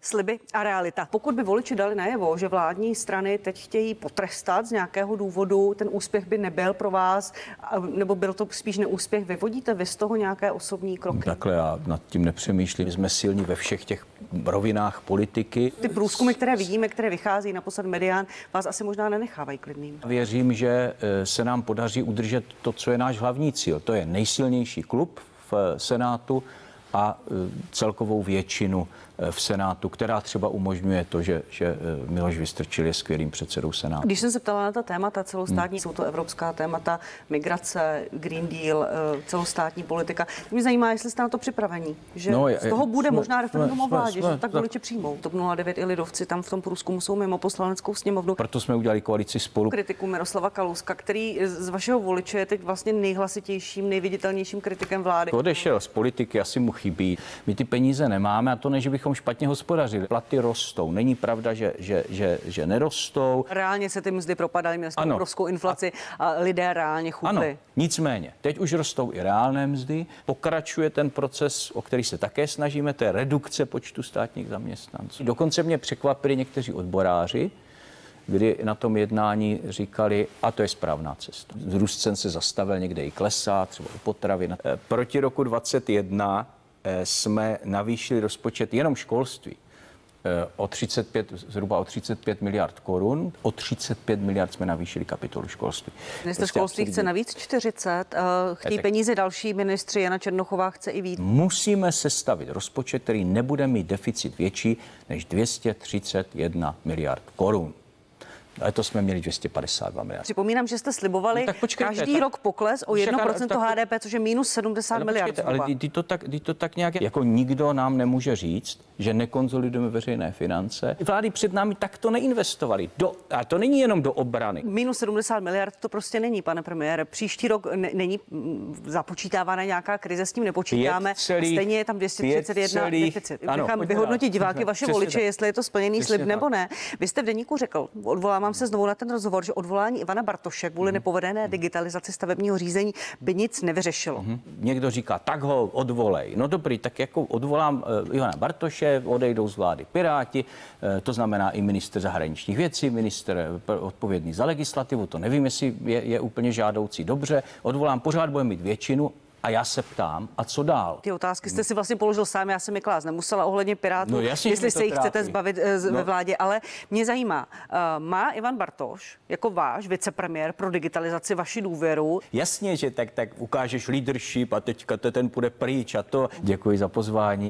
Sliby a realita. Pokud by voliči dali najevo, že vládní strany teď chtějí potrestat z nějakého důvodu, ten úspěch by nebyl pro vás, nebo byl to spíš neúspěch, vyvodíte vy z toho nějaké osobní kroky? Takhle já nad tím nepřemýšlím. Jsme silní ve všech těch rovinách politiky. Ty průzkumy, které vidíme, které vychází na posled Medián, vás asi možná nenechávají klidným. Věřím, že se nám podaří udržet to, co je náš hlavní cíl. To je nejsilnější klub v Senátu a celkovou většinu v Senátu, která třeba umožňuje to, že Miloš Vystrčil je skvělým předsedou Senátu. Když jsem se ptala na ta témata celostátní, jsou to evropská témata, migrace, Green Deal, celostátní politika. Mě zajímá, jestli jste na to připravení, že z toho bude možná referendum o vládě, že tak voliči přijmou. TOP 09 i lidovci tam v tom průzkumu jsou mimo Poslaneckou sněmovnu. Proto jsme udělali koalici Spolu. Kritiku Miroslava Kalouska, který z vašeho voliče je teď vlastně nejhlasitějším, nejviditelnějším kritikem vlády. Odešel z politiky, asi mu chybí. My ty peníze nemáme a to ne, že bychom špatně hospodařili. Platy rostou. Není pravda, že nerostou. Reálně se ty mzdy propadaly, měli jsme obrovskou inflaci a lidé reálně chudli. Ano, nicméně, teď už rostou i reálné mzdy. Pokračuje ten proces, o který se také snažíme, to je redukce počtu státních zaměstnanců. Dokonce mě překvapili někteří odboráři, kdy na tom jednání říkali, a to je správná cesta. Růst cen se zastavil, někde i klesá, třeba u potravin. Proti roku 2021 jsme navýšili rozpočet jenom školství zhruba o 35 miliard korun. O 35 miliard jsme navýšili kapitolu školství. Ministr školství chce navíc 40, chtějí peníze další ministři, Jana Černochová chce i víc. Musíme sestavit rozpočet, který nebude mít deficit větší než 231 miliard korun. Ale to jsme měli 252 miliard. Připomínám, že jste slibovali každý rok pokles o 1% HDP, což je minus 70 miliard. Ale to tak nějak, jako nikdo nám nemůže říct, že nekonsolidujeme veřejné finance. Vlády před námi takto neinvestovaly. A to není jenom do obrany. Minus 70 miliard to prostě není, pane premiére. Příští rok není započítávána nějaká krize, s tím nepočítáme. Stejně je tam 231 deficit. Nechám vyhodnotit diváky, vaše voliče, jestli je to splněný slib nebo ne. Vy jste v Deníku řekl, odvolávám se znovu na ten rozhovor, že odvolání Ivana Bartoše kvůli nepovedené digitalizaci stavebního řízení by nic nevyřešilo. Někdo říká, tak ho odvolej. No dobrý, tak jako odvolám Ivana Bartoše, odejdou z vlády Piráti, to znamená i ministr zahraničních věcí, ministr odpovědný za legislativu, to nevím, jestli je úplně žádoucí. Dobře, odvolám, pořád bude mít většinu. A já se ptám, a co dál? Ty otázky jste si vlastně položil sám, já jsem je klást nemusela ohledně Pirátů, jestli se jich chcete zbavit ve vládě, ale mě zajímá, má Ivan Bartoš jako váš vicepremiér pro digitalizaci vaši důvěru? Jasně, že tak ukážeš leadership a teďka ten půjde pryč a to. Děkuji za pozvání.